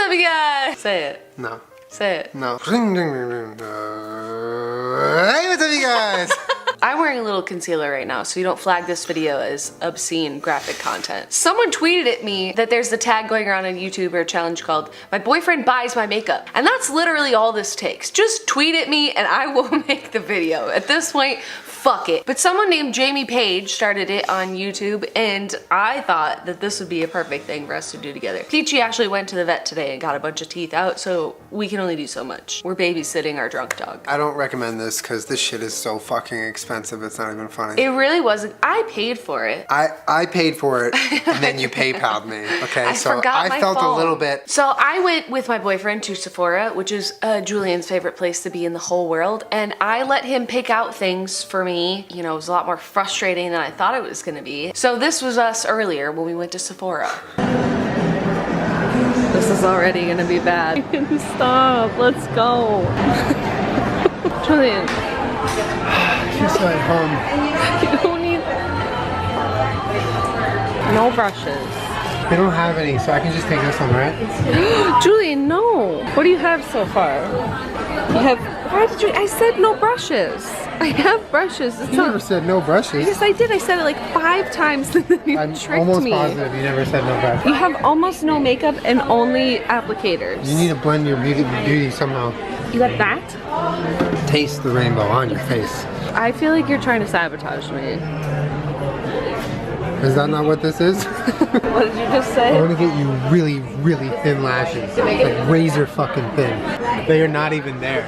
up, you guys? Say it. No. Say it. No. Hey, what's up, you guys? I'm wearing a little concealer right now, so you don't flag this video as obscene graphic content. Someone tweeted at me that there's the tag going around on YouTube or a challenge called "My boyfriend buys my makeup." And that's literally all this takes. Just tweet at me and I will make the video. At this point, fuck it. But someone named Jamie Page started it on YouTube, and I thought that this would be a perfect thing for us to do together. Peachy actually went to the vet today and got a bunch of teeth out, so we can only do so much. We're babysitting our drunk dog. I don't recommend this because this shit is so fucking expensive. It's not even funny. It really wasn't. I paid for it. I paid for it and then you PayPal'd me. Okay, I so forgot I my felt phone. a little bit. So I went with my boyfriend to Sephora, which is Julian's favorite place to be in the whole world, and I let him pick out things for me. You know, it was a lot more frustrating than I thought it was gonna be. So this was us earlier when we went to Sephora. This is already gonna be bad. Stop, let's go. Julian. Just at home. You don't need... No brushes. They don't have any, so I can just take this one, right? Julian, no. What do you have so far? You have... Why did you... I said no brushes. I have brushes. It's You never said no brushes. Yes, I did. I said it like 5 times and then you I'm tricked almost me. positive you never said no brushes. You have almost no makeup and only applicators. You need to blend your beauty somehow. You got that? Taste the rainbow on your face. I feel like you're trying to sabotage me. Is that not what this is? What did you just I say? want to get you really, really thin lashes. Like razor fucking thin. They are not even there.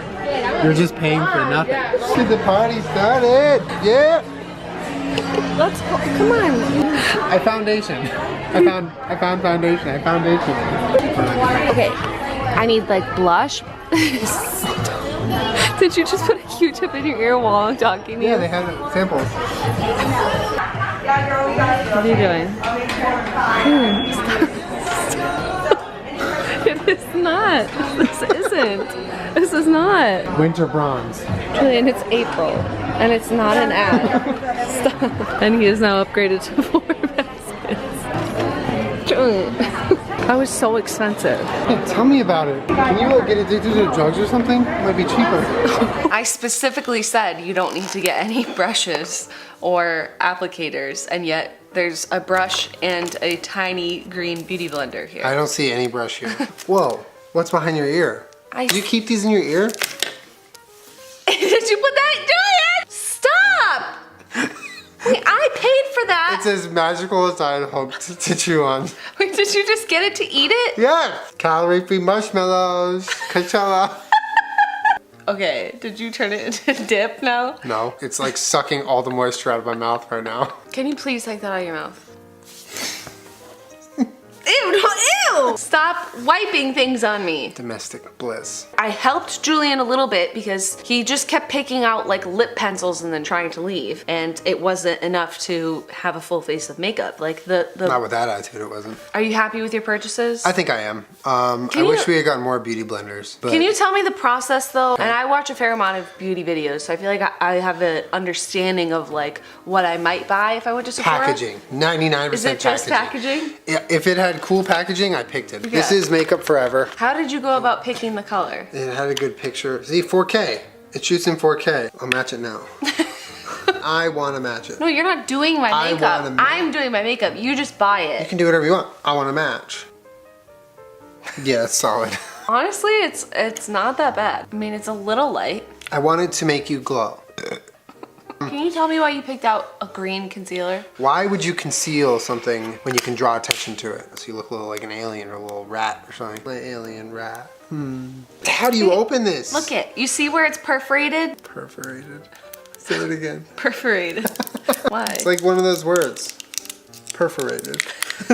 You're just paying for nothing. See, the party started! Yeah! Let's go. Come on. I foundation. I found foundation. I foundation. Okay. I need like blush. Did you just put a Q-tip in your ear while I'm talking to you? Yeah, they have samples. What are you doing? It is not. This isn't. This is not. Winter bronze. Julian, it's April, and it's not an ad. Stop. And he is now upgraded to 4 baskets. Julian, that was so expensive. Hey, tell me about it. Can you get addicted to drugs or something? It might be cheaper. I specifically said you don't need to get any brushes or applicators, and yet there's a brush and a tiny green beauty blender here. I don't see any brush here. Whoa, what's behind your ear? Do you keep these in your ear? Did you put that? Julian! Stop! Wait, I paid for that. It's as magical as I'd hoped to chew on. Wait, did you just get it to eat it? Yeah! Calorie-free marshmallows. Coachella. Okay, did you turn it into dip now? No, it's like sucking all the moisture out of my mouth right now. Can you please take that out of your mouth? Ew, no, ew! Stop wiping things on me. Domestic bliss. I helped Julian a little bit because he just kept picking out like lip pencils and then trying to leave, and it wasn't enough to have a full face of makeup. Like the Not with that attitude, it wasn't. Are you happy with your purchases? I think I am. I wish we had gotten more beauty blenders. But Can you tell me the process though? And I watch a fair amount of beauty videos, so I feel like I have an understanding of like what I might buy if I went to Sephora. packaging. 99% Is it just packaging? Yeah, if it had cool packaging, I picked it. Yeah. This is Makeup Forever. How did you go about picking the color? It had a good picture. See, 4K. It shoots in 4K. I'll match it now. I want to match it. No, you're not doing my I makeup. wanna match. I'm doing my makeup. You just buy You it. can do whatever you want. I want to match. Yeah, it's solid. Honestly, it's not that bad. I mean, it's a little light. I wanted to make you glow. Can you tell me why you picked out a green concealer? Why would you conceal something when you can draw attention to it? So you look a little like an alien or a little rat or something. My alien rat. How do you open this? Look it. You see where it's perforated? Perforated. Say it again. Perforated. Why? It's like one of those words. Perforated.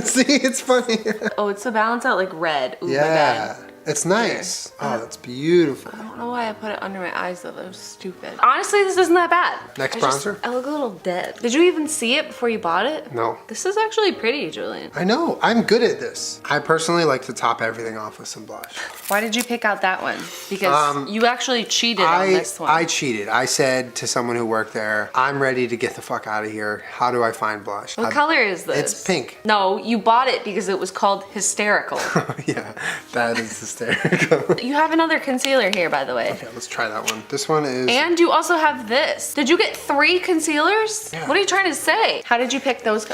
See, it's funny. Oh, it's to balance out like red. Ooh, my Yeah. bad. It's nice. Oh, that's beautiful. I don't know why I put it under my eyes though. That was stupid. Honestly, this isn't that bad. Next bronzer? I look a little dead. Did you even see it before you bought it? No. This is actually pretty, Julian. I know. I'm good at this. I personally like to top everything off with some blush. Why did you pick out that one? Because you actually cheated on this one. I cheated. I said to someone who worked there, I'm ready to get the fuck out of here. How do I find blush? What color is this? It's pink. No, you bought it because it was called Hysterical. Yeah, that is hysterical. You have another concealer here, by the way. Okay, let's try that one. This one is... And you also have this. Did you get 3 concealers? Yeah. What are you trying to say? How did you pick those?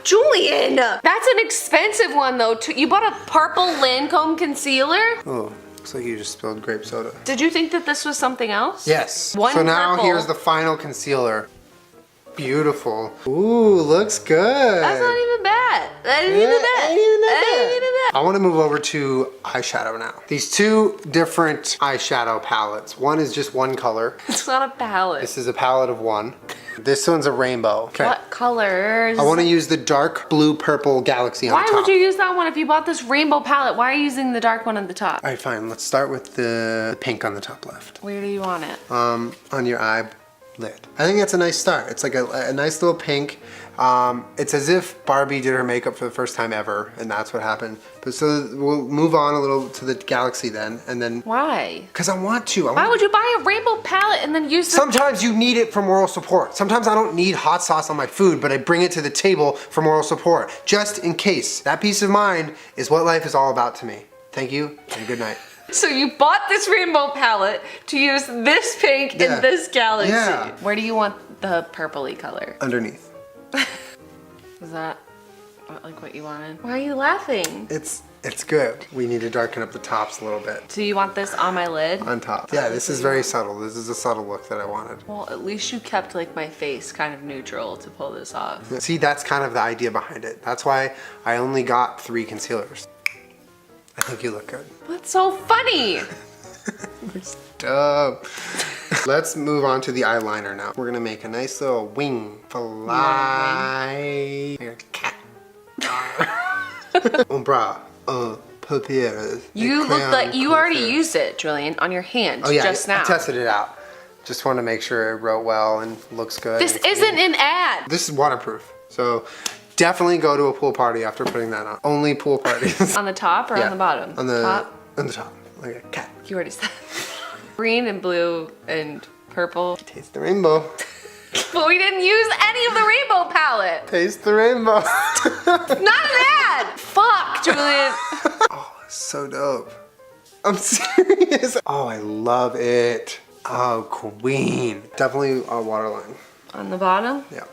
Julian! That's an expensive one though. You bought a purple Lancome concealer? Oh, looks like you just spilled grape soda. Did you think that this was something else? Yes. One so now purple. here's the final concealer. Beautiful. Ooh, looks good. That's not even bad. That ain't even bad. Ain't even that That ain't bad. even bad. I want to move over to eyeshadow now. These 2 different eyeshadow palettes. One is just one color. It's not a palette. This is a palette of 1. This one's a rainbow. Okay. What colors? I want to use the dark blue purple galaxy on Why the top. would you use that one if you bought this rainbow palette? Why are you using the dark one at the top? All right, fine. Let's start with the pink on the top left. Where do you want it? On your eyelid. I think that's a nice start. It's like a nice little pink. It's as if Barbie did her makeup for the first time ever, and that's what happened. But so we'll move on a little to the galaxy then, and then... Why? Because I want to. Why would you buy a rainbow palette and then use the... Sometimes you need it for moral support. Sometimes I don't need hot sauce on my food, but I bring it to the table for moral support, just in case. That peace of mind is what life is all about to me. Thank you, and good night. So you bought this rainbow palette to use this pink Yeah. in this galaxy. Yeah. Where do you want the purpley color? Underneath. Is that like what you wanted? Why are you laughing? It's good. We need to darken up the tops a little bit. Do you want this on my lid? On top. Yeah, this is very subtle. This is a subtle look that I wanted. Well, at least you kept like my face kind of neutral to pull this off. See, that's kind of the idea behind it. That's why I only got 3 concealers. I think you look good. What's so funny? Looks dope. Let's move on to the eyeliner now. We're gonna make a nice little wing fly. Like a cat. Umbra. Paupières. You look like you already used it, Julian, on your hand just now. I tested it out. Just want to make sure it wrote well and looks good. This isn't an ad. This is waterproof. So definitely go to a pool party after putting that on. Only pool parties. On the top or Yeah, on the bottom? On the top. On the top. Like a cat. You already said. Green and blue and purple. Taste the rainbow. But we didn't use any of the rainbow palette. Taste the rainbow. Not an ad. Fuck, Julian. Oh, it's so dope. I'm serious. Oh, I love it. Oh, queen. Definitely a waterline. On the bottom? Yeah.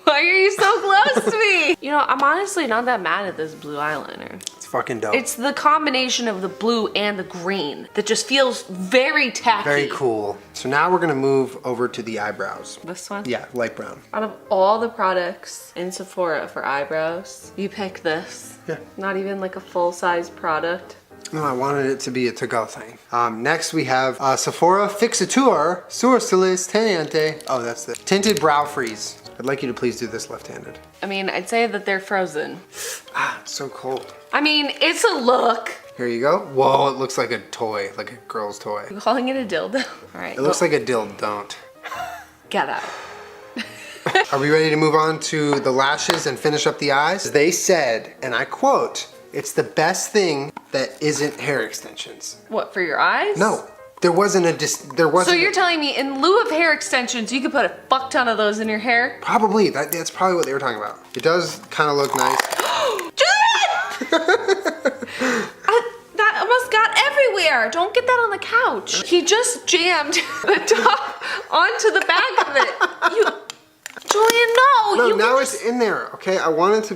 Why are you so close to me? You know, I'm honestly not that mad at this blue eyeliner. It's fucking dope. It's the combination of the blue and the green that just feels very tacky. very cool. So now we're gonna move over to the eyebrows. This one? Yeah, light brown. Out of all the products in Sephora for eyebrows, you picked this. Yeah. Not even like a full-size product. No, I wanted it to be a to-go thing. Next we have Sephora Fixateur Sourcilles Teniente. Oh, that's the tinted brow freeze. I'd like you to please do this left-handed. I mean, I'd say that they're frozen. Ah, it's so cold. I mean, it's a look. Here you go. Whoa, it looks like a toy, like a girl's toy. You calling it a dildo? All right. It looks like a dill, don't. Get out. Are we ready to move on to the lashes and finish up the eyes? They said, and I quote, "It's the best thing that isn't hair extensions." What, for your eyes? No, there wasn't So you're telling me in lieu of hair extensions, you could put a fuck ton of those in your hair? Probably, that's probably what they were talking about. It does kind of look nice. Julian! That almost got everywhere. Don't get that on the couch. He just jammed the top onto the back of it. Julian, no. No, you now it's in there, okay? I wanted to,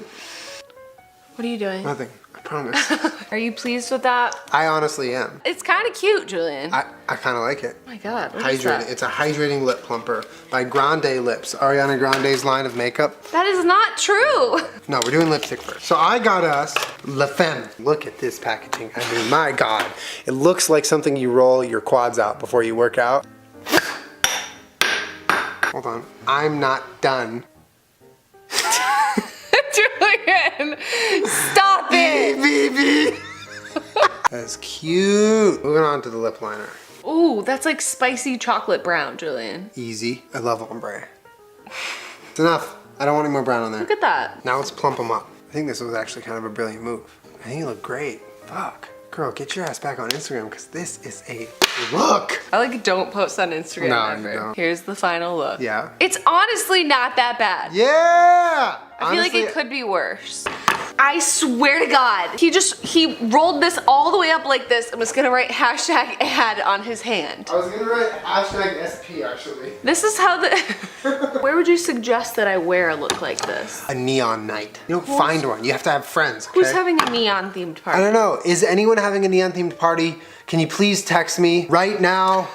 What are you doing? nothing, I promise. Are you pleased with that? I honestly am. It's kind of cute, Julian. I kind of like it. Oh my God, what is Hydrating. that? It's a hydrating lip plumper by Grande Lips, Ariana Grande's line of makeup. That is not true. No, we're doing lipstick first. So I got us La Femme. Look at this packaging. I mean, my God. It looks like something you roll your quads out before you work out. Hold on. I'm not done. Julian, stop it. Baby. That's cute. Moving on to the lip liner. Ooh, that's like spicy chocolate brown, Julian. Easy. I love ombre. It's enough. I don't want any more brown on there. Look at that. Now let's plump them up. I think this was actually kind of a brilliant move. I think you look great. Fuck. Girl, get your ass back on Instagram because this is a look. I like don't post on Instagram No, ever. you don't. Here's the final look. Yeah. It's honestly not that bad. Yeah! I feel like it could be worse. I swear to God, he rolled this all the way up like this and was gonna write hashtag ad on his hand. I was gonna write hashtag SP actually. This is how the, where would you suggest that I wear a look like this? A neon night. You don't find one. You have to have friends, okay? Who's having a neon themed I party? don't know. Is anyone having a neon themed party? Can you please text me right now?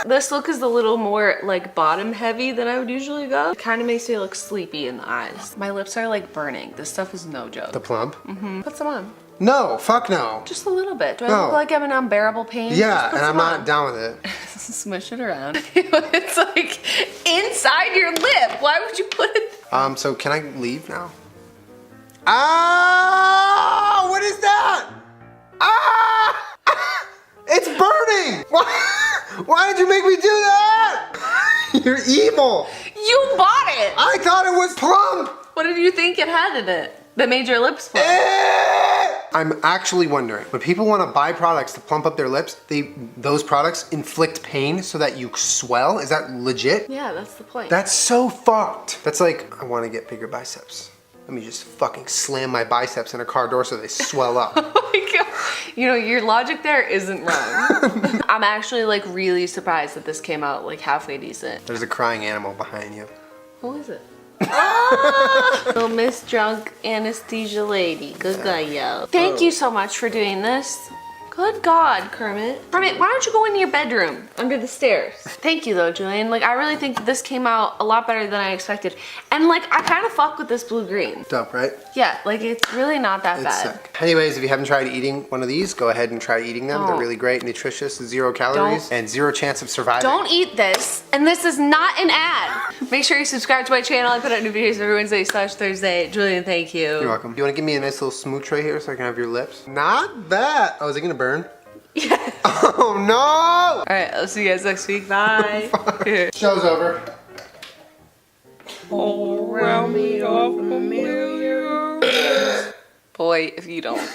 This look is a little more like bottom heavy than I would usually go. It kind of makes me look sleepy in the eyes. My lips are like burning. This stuff is no joke. The plump? Put some on. No, fuck no. Just a little bit. Do I No. look like I'm in unbearable pain? Just Yeah, put and I'm some not on. down with it. Smush it around. It's like inside your lip. Why would you put it? So can I leave now? Ah! What is that? Ah! It's burning! Why did you make me do that? You're evil. You bought it. I thought it was plump. What did you think it had in it that made your lips plump? I'm actually wondering, when people want to buy products to plump up their lips, those products inflict pain so that you swell? Is that legit? Yeah, that's the point. That's so fucked. That's like, I want to get bigger biceps. Let me just fucking slam my biceps in a car door so they swell up. Oh my God. You know, your logic there isn't wrong. I'm actually like really surprised that this came out like halfway decent. There's a crying animal behind you. Who is it? Ah! Little Miss Drunk Anesthesia Lady. Good guy, yo. Thank you so much for doing this. Good God, Kermit. Kermit, why don't you go into your bedroom under the stairs? Thank you though, Julian. Like, I really think that this came out a lot better than I expected. And like, I kind of fuck with this blue-green. Dope, right? Yeah, like it's really not that It's bad. sick. Anyways, if you haven't tried eating one of these, go ahead and try eating them. They're Oh. really great, nutritious, 0 calories, and 0 chance of surviving. Don't eat this, and this is not an ad. Make sure you subscribe to my channel. I put out new videos every Wednesday/Thursday. Julian, thank you. You're welcome. Do you want to give me a nice little smooch right here so I can have your lips? Not bad. Oh, is it gonna burn? Yes. Oh no! All right, I'll see you guys next week. Bye. Show's over. Boy, if you don't.